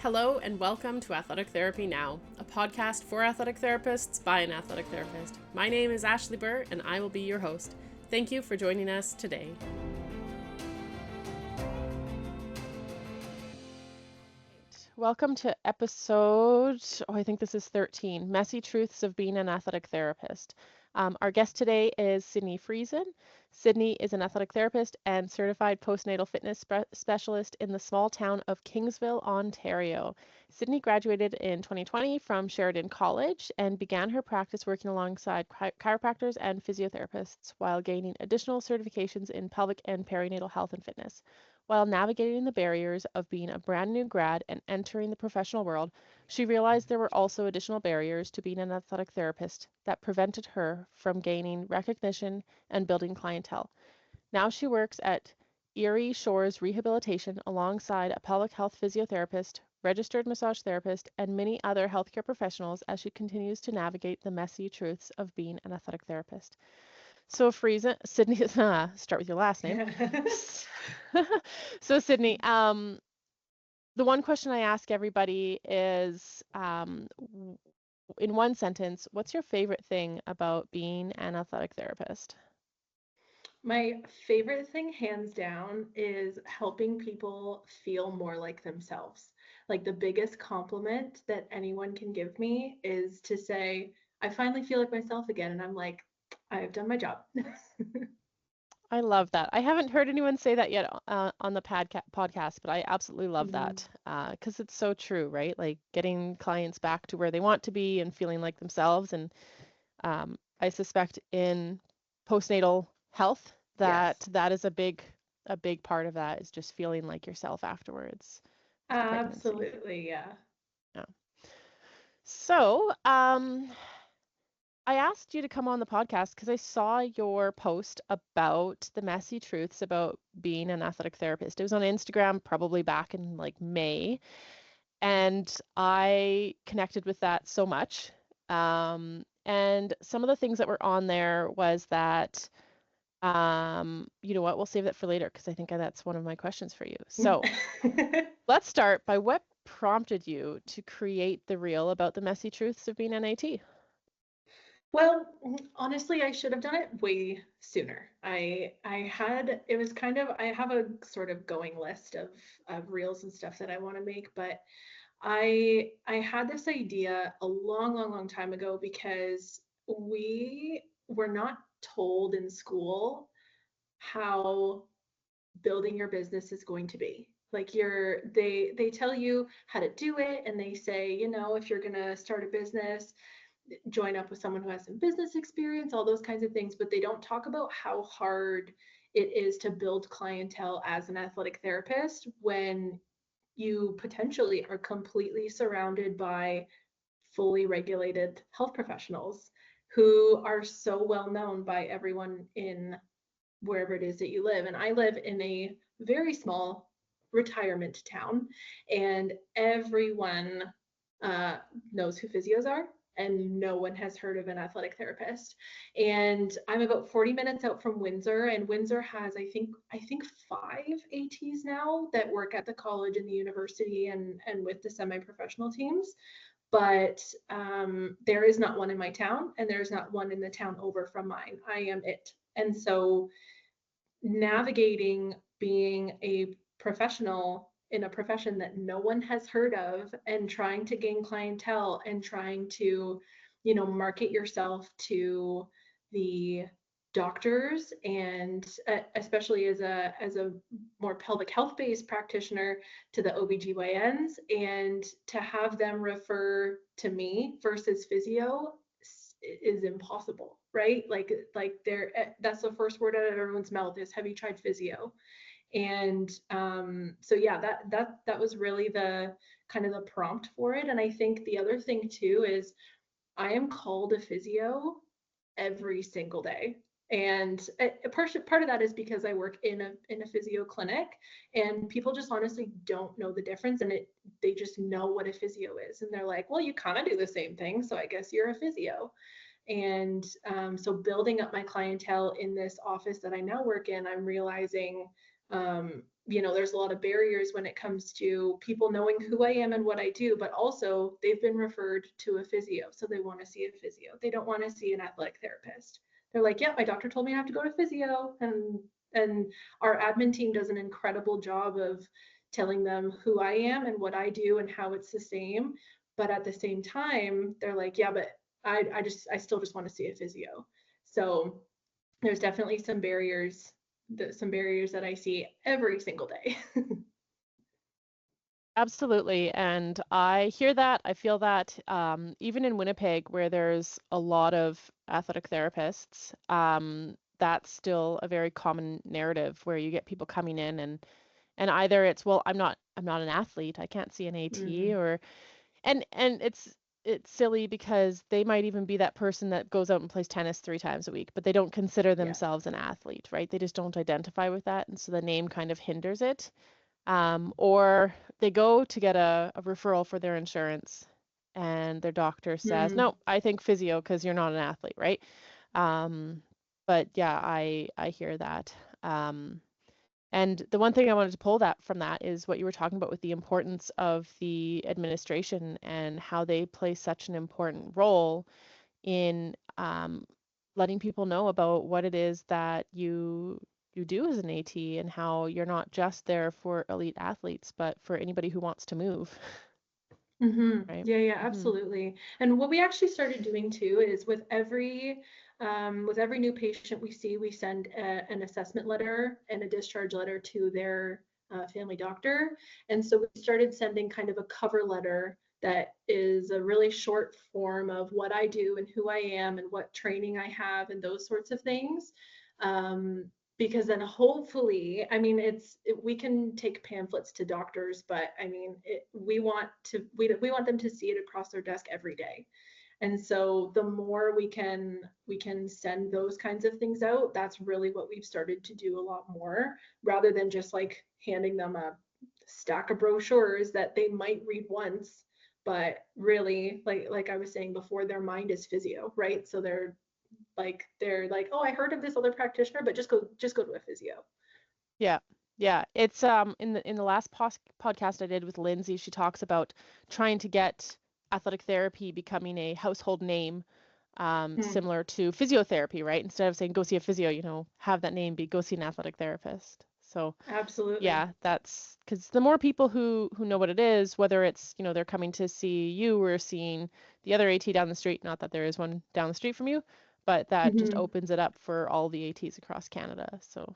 Hello and welcome to Athletic Therapy Now, a podcast for athletic therapists by an athletic therapist. My name is Ashley Burr and I will be your host. Thank you for joining us today. Welcome to episode, I think this is 13, Messy Truths of Being an Athletic Therapist. Our guest today is Sydney Friesen. Sydney is an athletic therapist and certified postnatal fitness specialist in the small town of Kingsville, Ontario. Sydney graduated in 2020 from Sheridan College and began her practice working alongside chiropractors and physiotherapists while gaining additional certifications in pelvic and perinatal health and fitness. While navigating the barriers of being a brand new grad and entering the professional world, she realized there were also additional barriers to being an athletic therapist that prevented her from gaining recognition and building clientele. Now she works at Erie Shores Rehabilitation alongside a pelvic health physiotherapist, registered massage therapist, and many other healthcare professionals as she continues to navigate the messy truths of being an athletic therapist. So Friesen, Sydney, start with your last name. So Sydney, the one question I ask everybody is, in one sentence, what's your favorite thing about being an athletic therapist? My favorite thing, hands down, is helping people feel more like themselves. Like the biggest compliment that anyone can give me is to say, I finally feel like myself again. And I'm like, I've done my job. I love that. I haven't heard anyone say that yet on the podcast, but I absolutely love that because it's so true, right? Like getting clients back to where they want to be and feeling like themselves. And I suspect in postnatal health that Yes. that is a big part of that is just feeling like yourself afterwards with the pregnancy. Absolutely, yeah. Yeah. So, I asked you to come on the podcast because I saw your post about the messy truths about being an athletic therapist. It was on Instagram, probably back in like May, and I connected with that so much. And some of the things that were on there was that, you know what, we'll save that for later because I think that's one of my questions for you. So let's start by what prompted you to create the reel about the messy truths of being an AT? Well, honestly, I should have done it way sooner. I had it was kind of I have a sort of going list of reels and stuff that I want to make, but I had this idea a long time ago because we were not told in school how building your business is going to be. Like they tell you how to do it and they say, if you're going to start a business, join up with someone who has some business experience, all those kinds of things, but they don't talk about how hard it is to build clientele as an athletic therapist when you potentially are completely surrounded by fully regulated health professionals who are so well known by everyone in wherever it is that you live. And I live in a very small retirement town, and everyone uh, knows who physios are, and no one has heard of an athletic therapist. And I'm about 40 minutes out from Windsor, and Windsor has I think 5 ATs now that work at the college and the university and with the semi-professional teams. But there is not one in my town, and there's not one in the town over from mine. I am it. And so navigating being a professional in a profession that no one has heard of and trying to gain clientele and trying to, market yourself to the doctors and especially as a more pelvic health based practitioner to the OBGYNs and to have them refer to me versus physio is impossible, right? Like that's the first word out of everyone's mouth is, have you tried physio? And so yeah, that was really the kind of the prompt for it. And I think the other thing too is I am called a physio every single day. And part of that is because I work in a physio clinic, and people just honestly don't know the difference, and they just know what a physio is, and they're like, well, you kind of do the same thing, so I guess you're a physio. And so building up my clientele in this office that I now work in, I'm realizing there's a lot of barriers when it comes to people knowing who I am and what I do, but also they've been referred to a physio. So they want to see a physio. They don't want to see an athletic therapist. They're like, yeah, my doctor told me I have to go to physio. And our admin team does an incredible job of telling them who I am and what I do and how it's the same. But at the same time, they're like, yeah, but I still just want to see a physio. So there's definitely some barriers that I see every single day. Absolutely. And I hear that, I feel that, even in Winnipeg, where there's a lot of athletic therapists, that's still a very common narrative where you get people coming in and either it's, well, I'm not an athlete, I can't see an AT, Mm, or and it's silly because they might even be that person that goes out and plays tennis 3 times a week, but they don't consider yeah. themselves an athlete, right? They just don't identify with that, and so the name kind of hinders it. Or they go to get a referral for their insurance, and their doctor says, Mm, "No, I think physio because you're not an athlete, right?" Um, but yeah, I hear that. Um, and the one thing I wanted to pull that from that is what you were talking about with the importance of the administration and how they play such an important role in letting people know about what it is that you do as an AT and how you're not just there for elite athletes, but for anybody who wants to move, right? Yeah, yeah, Hmm. absolutely. And what we actually started doing too is with every new patient we see, we send an assessment letter and a discharge letter to their family doctor. And so we started sending kind of a cover letter that is a really short form of what I do and who I am and what training I have and those sorts of things. Um, because then hopefully, I mean, we can take pamphlets to doctors, but I mean, we want them to see it across their desk every day. And so the more we can send those kinds of things out, that's really what we've started to do a lot more, rather than just like handing them a stack of brochures that they might read once, but really, like I was saying before, their mind is physio, right? So they're like, oh, I heard of this other practitioner, but just go to a physio. Yeah. Yeah. It's in the last podcast I did with Lindsay, she talks about trying to get athletic therapy becoming a household name, Hmm, similar to physiotherapy, right? Instead of saying go see a physio, have that name be go see an athletic therapist. So absolutely. yeah, that's because the more people who know what it is, whether it's, they're coming to see you or seeing the other AT down the street, not that there is one down the street from you, but that just Hmm. opens it up for all the ATs across Canada. So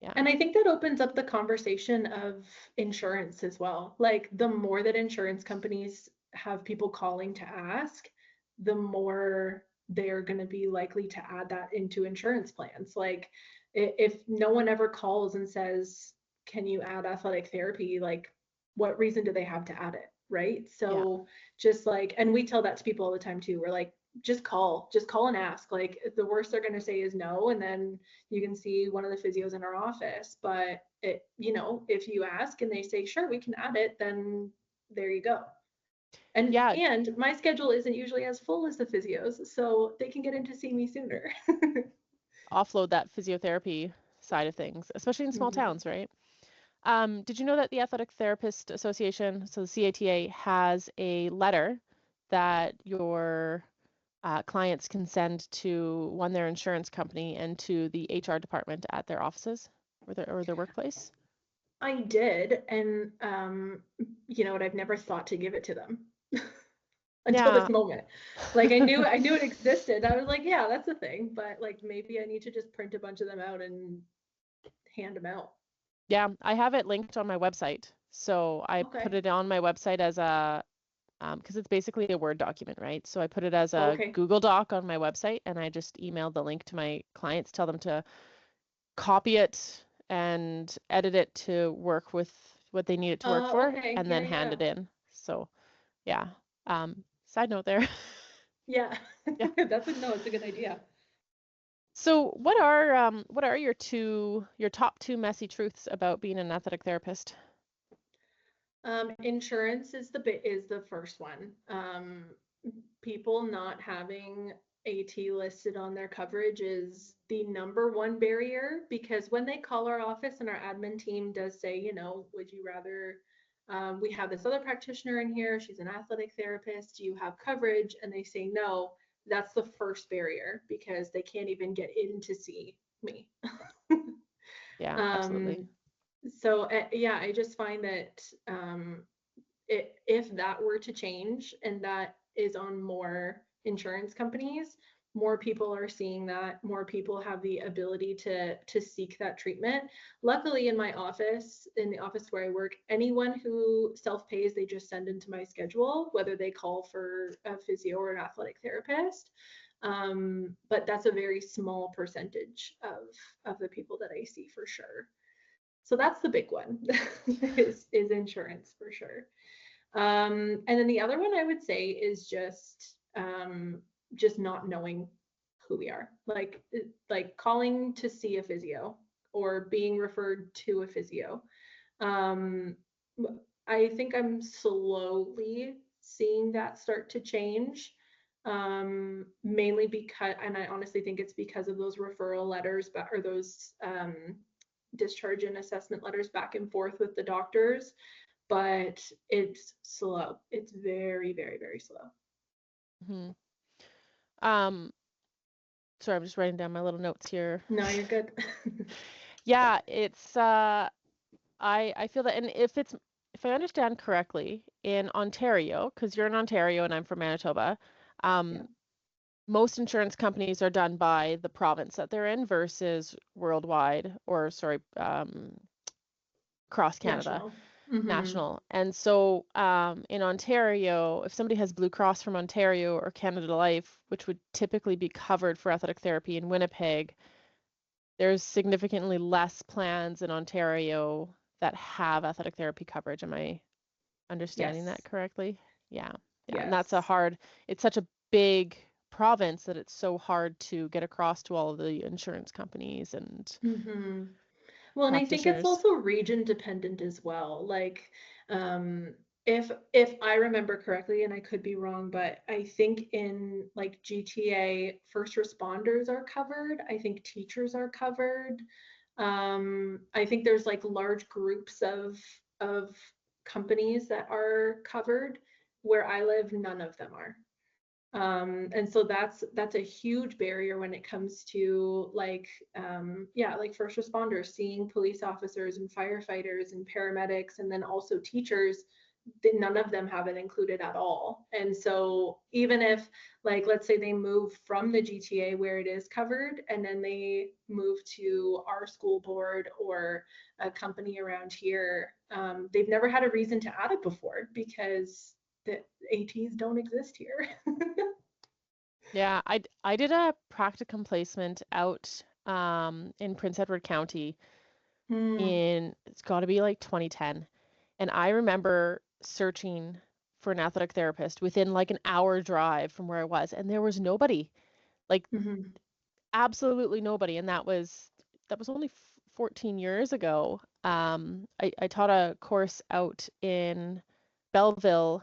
yeah. And I think that opens up the conversation of insurance as well. Like the more that insurance companies have people calling to ask, the more they're going to be likely to add that into insurance plans. Like if no one ever calls and says, "Can you add athletic therapy?" Like what reason do they have to add it, right? Yeah. So just like, and we tell that to people all the time too. We're like, just call and ask. Like the worst they're going to say is no, and then you can see one of the physios in our office. But if you ask and they say, sure, we can add it, then there you go. And Yeah, and my schedule isn't usually as full as the physios, so they can get in to see me sooner. offload that physiotherapy side of things, especially in small Mhm. towns, right? Did you know that the Athletic Therapist Association, so the CATA, has a letter that your clients can send to their insurance company and to the HR department at their offices or their workplace? I did, and you know what? I've never thought to give it to them until this Yeah. moment. Like I knew it existed. I was like, yeah, that's a thing, but like maybe I need to just print a bunch of them out and hand them out. Yeah, I have it linked on my website. So I put Okay. it on my website as a because it's basically a Word document, right? So I put it as a Okay. Google Doc on my website, and I just emailed the link to my clients, tell them to copy it and edit it to work with what they need it to work for, Okay. and Yeah, then hand yeah. it in. So yeah. Side note there. Yeah. Yeah. That's a no, it's a good idea. So what are your top two messy truths about being an athletic therapist? Insurance is the first one. People not having AT listed on their coverage is the number one barrier, because when they call our office and our admin team does say, would you rather, we have this other practitioner in here, she's an athletic therapist, do you have coverage? And they say no, that's the first barrier, because they can't even get in to see me. Yeah, absolutely. um, so yeah, I just find that if that were to change and that is on more insurance companies, more people are seeing that, more people have the ability to seek that treatment. Luckily, in my office, in the office where I work, anyone who self-pays, they just send into my schedule, whether they call for a physio or an athletic therapist. But that's a very small percentage of the people that I see, for sure. So that's the big one, is insurance, for sure. And then the other one I would say is just not knowing who we are. Like calling to see a physio or being referred to a physio. Um, I think I'm slowly seeing that start to change. Mainly because, and I honestly think it's because of those referral letters, or those discharge and assessment letters back and forth with the doctors, but it's slow. It's very, very, very slow. Hmm. Um, sorry, I'm just writing down my little notes here. No, you're good. Yeah, it's I feel that, and if I understand correctly, in Ontario, because you're in Ontario and I'm from Manitoba, Yeah. most insurance companies are done by the province that they're in versus worldwide, or sorry, across Canada, National. Mm-hmm. national. And so in Ontario, if somebody has Blue Cross from Ontario or Canada Life, which would typically be covered for athletic therapy in Winnipeg, there's significantly less plans in Ontario that have athletic therapy coverage. Am I understanding Yes. that correctly? Yeah. Yeah. And that's Yes. it's such a big province that it's so hard to get across to all of the insurance companies and Mm-hmm. Well, and I think it's practitioners. also region dependent as well. Like, um, if I remember correctly, and I could be wrong, but I think in like GTA, first responders are covered. I think teachers are covered. I think there's like large groups of companies that are covered. Where I live, none of them are. And so that's a huge barrier when it comes to like yeah, like first responders, seeing police officers and firefighters and paramedics, and then also teachers. None of them have it included at all. And so even if, like, let's say they move from the GTA where it is covered, and then they move to our school board or a company around here, they've never had a reason to add it before, because the ATs don't exist here. Yeah, I did a practicum placement out in Prince Edward County Mm, in, it's got to be like 2010. And I remember searching for an athletic therapist within like an hour drive from where I was, and there was nobody, like mhm, absolutely nobody. And that was only 14 years ago. I taught a course out in Belleville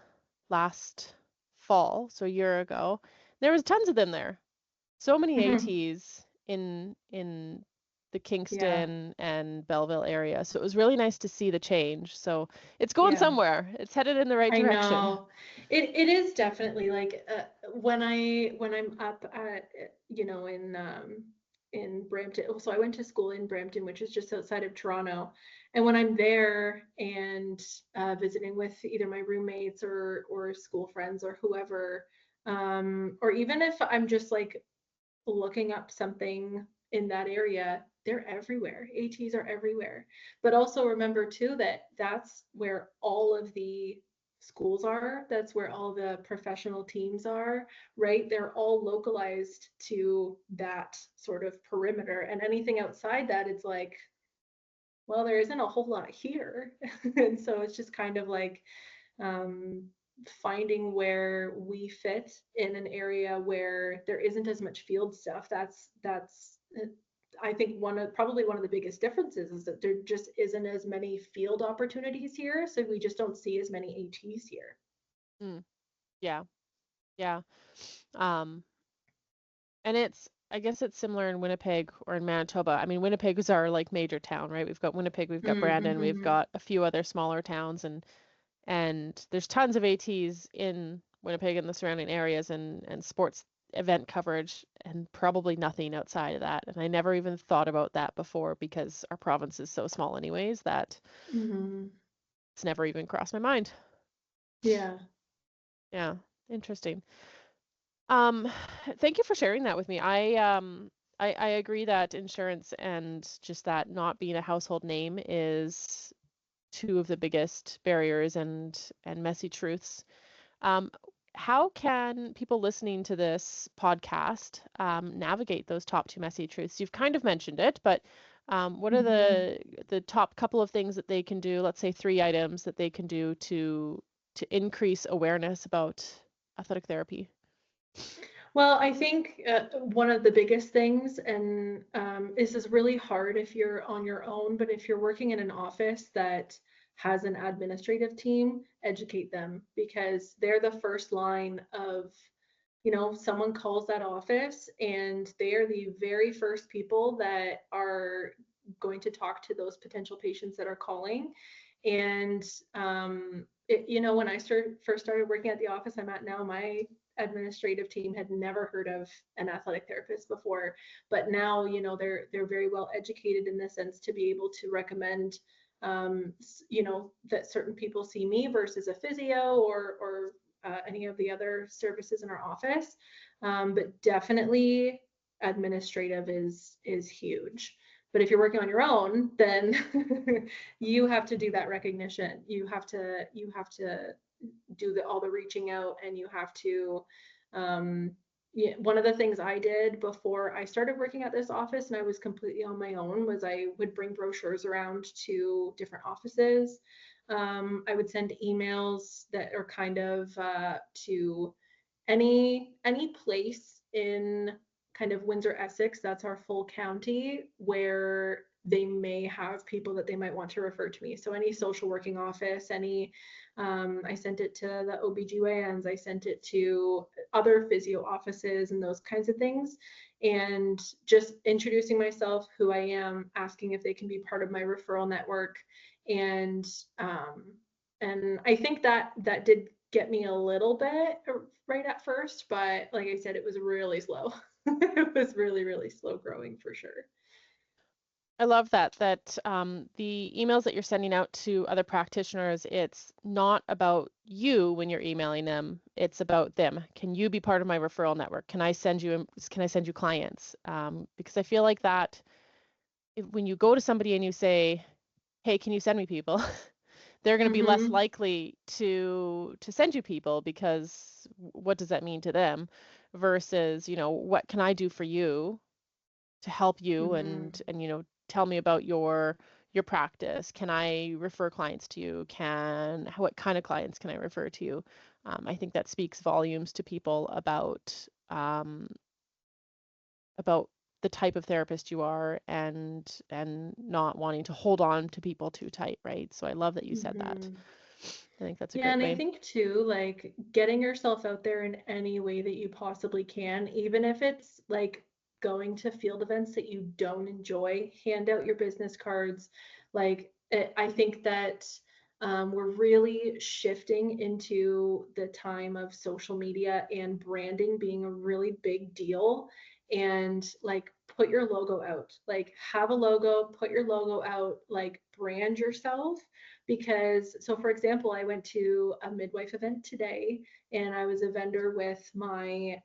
last fall, so a year ago. There was tons of them there. So many mhm. ATs in the Yeah, Kingston and Belleville area. So it was really nice to see the change. So it's going yeah. somewhere. It's headed in the right I direction. know. It is definitely like when I'm up at in Brampton. So I went to school in Brampton, which is just outside of Toronto. And when I'm there and visiting with either my roommates or school friends or whoever, or even if I'm just like looking up something in that area, they're everywhere. ATs are everywhere. But also remember too that that's where all of the schools are. That's where all the professional teams are, right? They're all localized to that sort of perimeter. And anything outside that, it's like, well, there isn't a whole lot here. And so it's just kind of like um, finding where we fit in an area where there isn't as much field stuff. That's I think probably one of the biggest differences is that there just isn't as many field opportunities here, so we just don't see as many ATs here. Mm, yeah, yeah. Um, And I guess it's similar in Winnipeg or in Manitoba. I mean, Winnipeg is our like major town, right? We've got Winnipeg, we've got Brandon, we've Mm-hmm. got a few other smaller towns, and there's tons of ATs in Winnipeg and the surrounding areas, and sports event coverage, and probably nothing outside of that. And I never even thought about that before because our province is so small anyways that Mm-hmm. it's never even crossed my mind. Yeah. Yeah, interesting. Um, Thank you for sharing that with me. I agree that insurance and just that not being a household name is two of the biggest barriers and messy truths. Um, how can people listening to this podcast navigate those top two messy truths? You've kind of mentioned it, but what are Mm-hmm. the top couple of things that they can do? Let's say three items that they can do to increase awareness about athletic therapy. Well, I think one of the biggest things, and this is really hard if you're on your own, but if you're working in an office that has an administrative team, educate them because they're the first line of, someone calls that office and they are the very first people that are going to talk to those potential patients that are calling. And when I first started working at the office I'm at now, my administrative team had never heard of an athletic therapist before, but now they're very well educated in the sense to be able to recommend that certain people see me versus a physio or any of the other services in our office. But definitely administrative is huge. But if you're working on your own, then you have to do that recognition. You have to do all the reaching out, and you have to yeah, one of the things I did before I started working at this office and I was completely on my own was I would bring brochures around to different offices. I would send emails that are kind of to any place in kind of Windsor Essex, that's our full county, where they may have people that they might want to refer to me. So any social working office, I sent it to the OBGYNs, I sent it to other physio offices and those kinds of things. And just introducing myself, who I am, asking if they can be part of my referral network. And I think that did get me a little bit right at first, but like I said, it was really slow. It was really, really slow growing for sure. I love that the emails that you're sending out to other practitioners, it's not about you when you're emailing them, it's about them. Can you be part of my referral network? Can I send you clients? Because I feel like that when you go to somebody and you say, "Hey, can you send me people?" they're going to be less Mm-hmm. likely to send you people because what does that mean to them versus, what can I do for you to help you Mm-hmm. and tell me about your practice. Can I refer clients to you? What kind of clients can I refer to you? I think that speaks volumes to people about the type of therapist you are and not wanting to hold on to people too tight, right? So I love that you said that. Mm-hmm. I think that's a Yeah, great and I way. think too, like getting yourself out there in any way that you possibly can, even if it's like going to field events that you don't enjoy, hand out your business cards. I think that we're really shifting into the time of social media and branding being a really big deal. And like, put your logo out, like, have a logo, put your logo out, like, brand yourself. Because, so for example, I went to a midwife event today and I was a vendor with my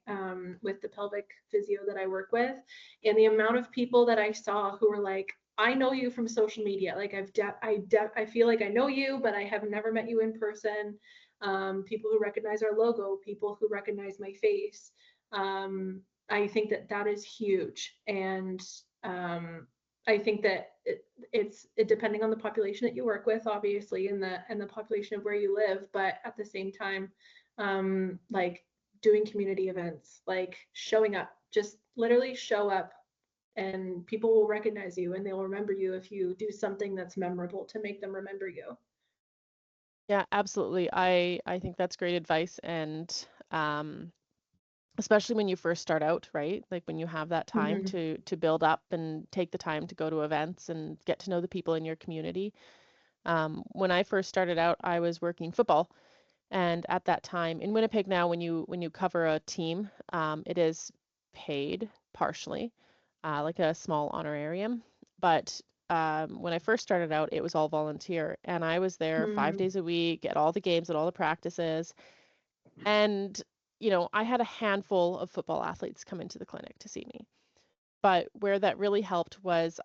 with the pelvic physio that I work with, and the amount of people that I saw who were like, I know you from social media, like I feel like I know you, but I have never met you in person. People who recognize our logo, people who recognize my face. I think that is huge. And I think that it's depending on the population that you work with, obviously, and the population of where you live, but at the same time, like, doing community events, like showing up, just literally show up, and people will recognize you and they'll remember you if you do something that's memorable to make them remember you. Yeah, absolutely. I think that's great advice, and especially when you first start out, right? Like when you have that time Mhm. to build up and take the time to go to events and get to know the people in your community. When I first started out, I was working football, and at that time in Winnipeg now, when you cover a team, it is paid partially, like a small honorarium. But when I first started out, it was all volunteer, and I was there five Mm. days a week at all the games, at all the practices. And, I had a handful of football athletes come into the clinic to see me. But where that really helped was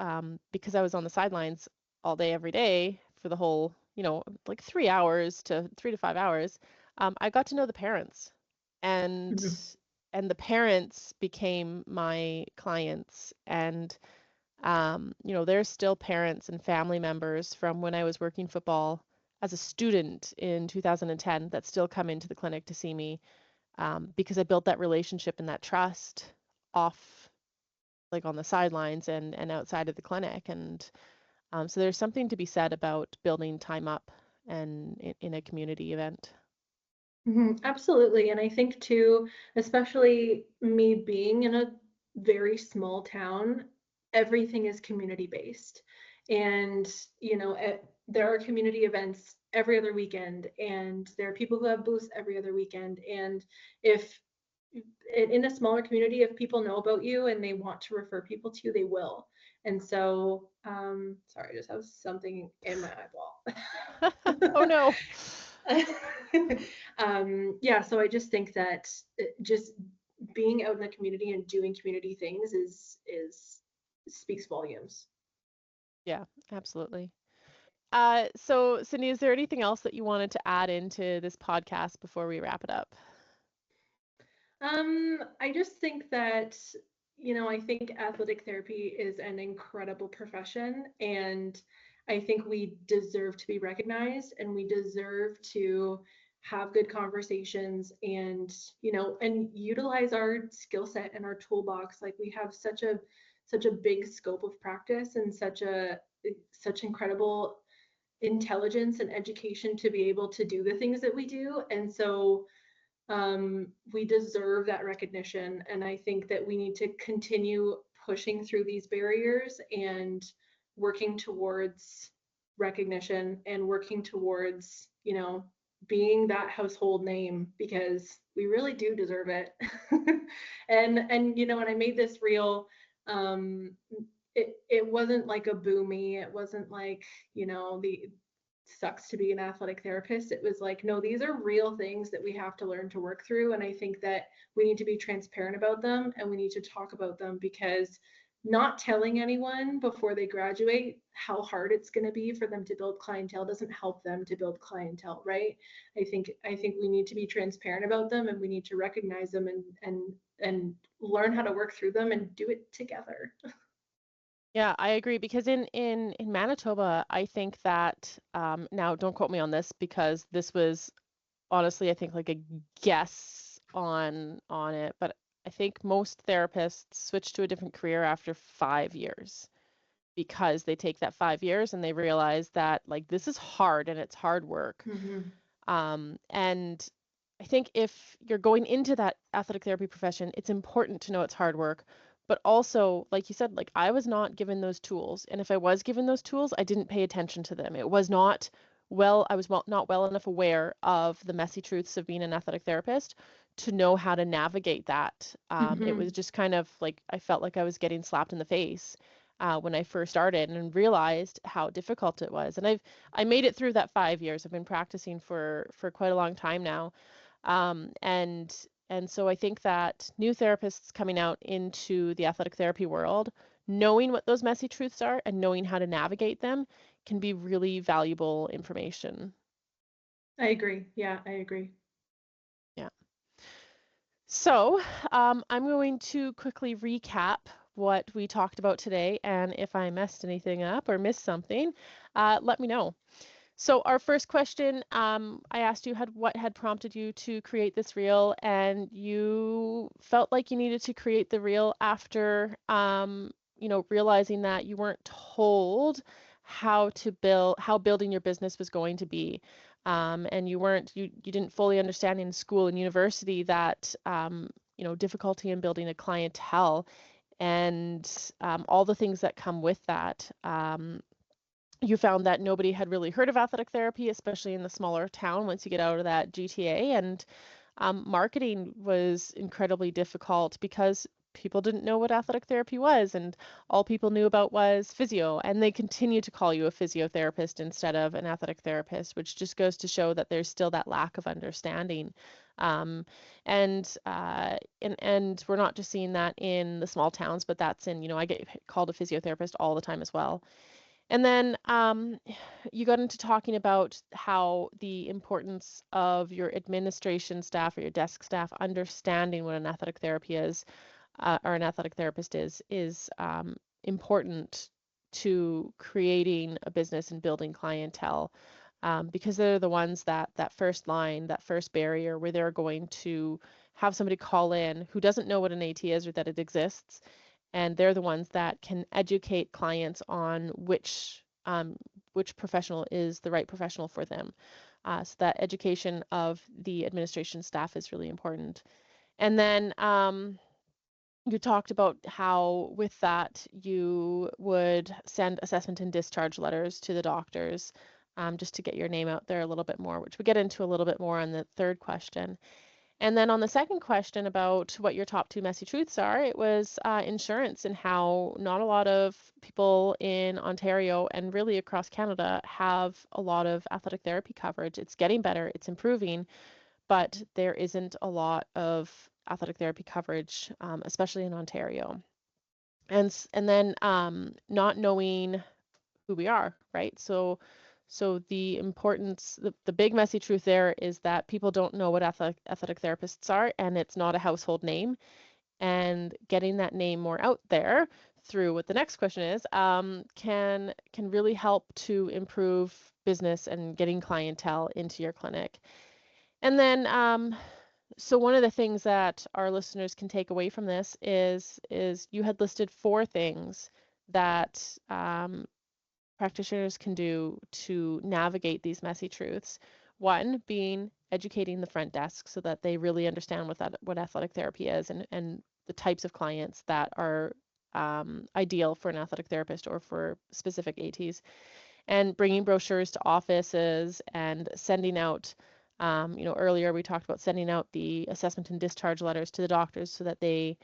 because I was on the sidelines all day, every day for the whole, like 3 hours to 3 to 5 hours, I got to know the parents. And Mhm. and the parents became my clients. And there's still parents and family members from when I was working football as a student in 2010 that still come into the clinic to see me, because I built that relationship and that trust off, like on the sidelines and outside of the clinic. And so there's something to be said about building time up and in a community event. Absolutely. And I think too, especially me being in a very small town, everything is community based. And, there are community events every other weekend, and there are people who have booths every other weekend. And if in a smaller community, if people know about you and they want to refer people to you, they will. And so, sorry, I just have something in my Oh eyeball. no. Yeah, so I just think that just being out in the community and doing community things is speaks volumes. Yeah, absolutely. So Cindy, is there anything else that you wanted to add into this podcast before we wrap it up? I just think that, I think athletic therapy is an incredible profession, and I think we deserve to be recognized, and we deserve to have good conversations, and, and utilize our skill set and our toolbox. Like, we have such a big scope of practice and such incredible intelligence and education to be able to do the things that we do. And so we deserve that recognition. And I think that we need to continue pushing through these barriers and working towards recognition and working towards, being that household name, because we really do deserve it. And when I made this reel, um, it wasn't like a boomy. It wasn't like, the sucks to be an athletic therapist. It was like, no, these are real things that we have to learn to work through. And I think that we need to be transparent about them, and we need to talk about them, because not telling anyone before they graduate how hard it's going to be for them to build clientele doesn't help them to build clientele, right? I think we need to be transparent about them, and we need to recognize them, and learn how to work through them and do it together. Yeah, I agree because in Manitoba, I think that now don't quote me on this because this was honestly I think like a guess on it, but I think most therapists switch to a different career after 5 years because they take that 5 years and they realize that like this is hard and it's hard work. Mm-hmm. And I think if you're going into that athletic therapy profession, it's important to know it's hard work. But also, like you said, like I was not given those tools. And if I was given those tools, I didn't pay attention to them. It was not I was not well enough aware of the messy truths of being an athletic therapist to know how to navigate that. It Mm-hmm. was just kind of like I felt like I was getting slapped in the face when I first started and realized how difficult it was. And I made it through that 5 years. I've been practicing for quite a long time now, and so I think that new therapists coming out into the athletic therapy world, knowing what those messy truths are and knowing how to navigate them, can be really valuable information. I agree. Yeah, I agree. Yeah. So I'm going to quickly recap what we talked about today, and if I messed anything up or missed something, let me know. So our first question, I asked you what had prompted you to create this reel, and you felt like you needed to create the reel after, realizing that you weren't told how building your business was going to be, and you didn't fully understand in school and university that, difficulty in building a clientele and all the things that come with that. You found that nobody had really heard of athletic therapy, especially in the smaller town once you get out of that GTA. And marketing was incredibly difficult because people didn't know what athletic therapy was, and all people knew about was physio. And they continue to call you a physiotherapist instead of an athletic therapist, which just goes to show that there's still that lack of understanding. Um, and we're not just seeing that in the small towns, but that's in, I get called a physiotherapist all the time as well. And then you got into talking about how the importance of your administration staff or your desk staff understanding what an athletic therapy is or an athletic therapist is important to creating a business and building clientele, because they're the ones that first line, that first barrier where they're going to have somebody call in who doesn't know what an AT is or that it exists, and they're the ones that can educate clients on which professional is the right professional for them. So that education of the administration staff is really important. And then you talked about how with that you would send assessment and discharge letters to the doctors, just to get your name out there a little bit more, which we get into a little bit more on the third question. And then on the second question about what your top two messy truths are, it was insurance and how not a lot of people in Ontario and really across Canada have a lot of athletic therapy coverage. It's getting better, it's improving, but there isn't a lot of athletic therapy coverage, especially in Ontario. And then not knowing who we are, right? So the importance, the big messy truth there is that people don't know what athletic therapists are, and it's not a household name. And getting that name more out there through what the next question is, can really help to improve business and getting clientele into your clinic. And then so one of the things that our listeners can take away from this is you had listed 4 things that practitioners can do to navigate these messy truths. One being educating the front desk so that they really understand what athletic therapy is and the types of clients that are ideal for an athletic therapist or for specific ATs, and bringing brochures to offices and sending out, earlier we talked about sending out the assessment and discharge letters to the doctors so that they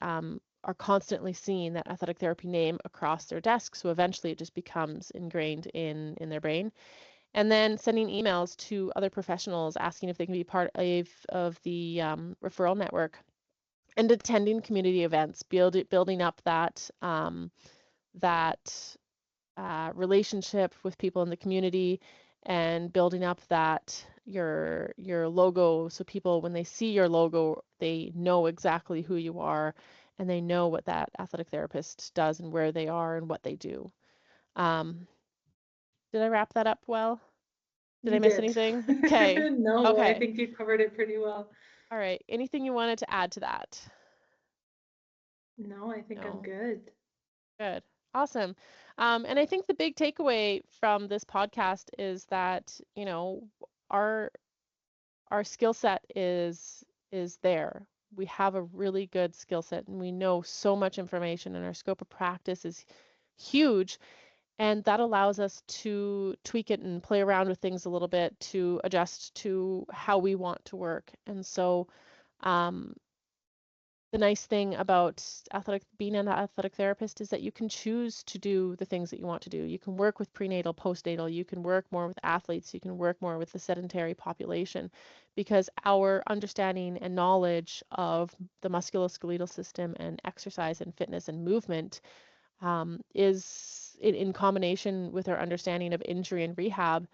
are constantly seeing that athletic therapy name across their desk. So eventually it just becomes ingrained in their brain. And then sending emails to other professionals asking if they can be part of the referral network, and attending community events, building up that relationship with people in the community, and building up that your logo, so people when they see your logo they know exactly who you are and they know what that athletic therapist does and where they are and what they do. um, did I wrap that up well? Did I You miss did. anything? Okay. No, I Okay. think you covered it pretty well. All right, anything you wanted to add to that? No, I think I'm No. good. Good. Awesome. And I think the big takeaway from this podcast is that, our our skill set is there. We have a really good skill set and we know so much information, and our scope of practice is huge, and that allows us to tweak it and play around with things a little bit to adjust to how we want to work. And so um, the nice thing about being an athletic therapist is that you can choose to do the things that you want to do. You can work with prenatal, postnatal, you can work more with athletes, you can work more with the sedentary population, because our understanding and knowledge of the musculoskeletal system and exercise and fitness and movement is in combination with our understanding of injury and rehab.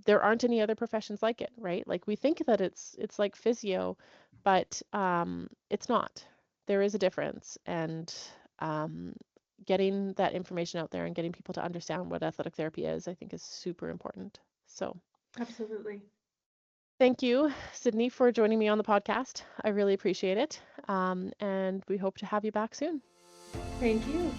There aren't any other professions like it, right? Like we think that it's like physio, but it's not. There is a difference, and um, getting that information out there and getting people to understand what athletic therapy is, I think, is super important. So Absolutely. thank you, Sydney, for joining me on the podcast. I really appreciate it, and we hope to have you back soon. Thank you.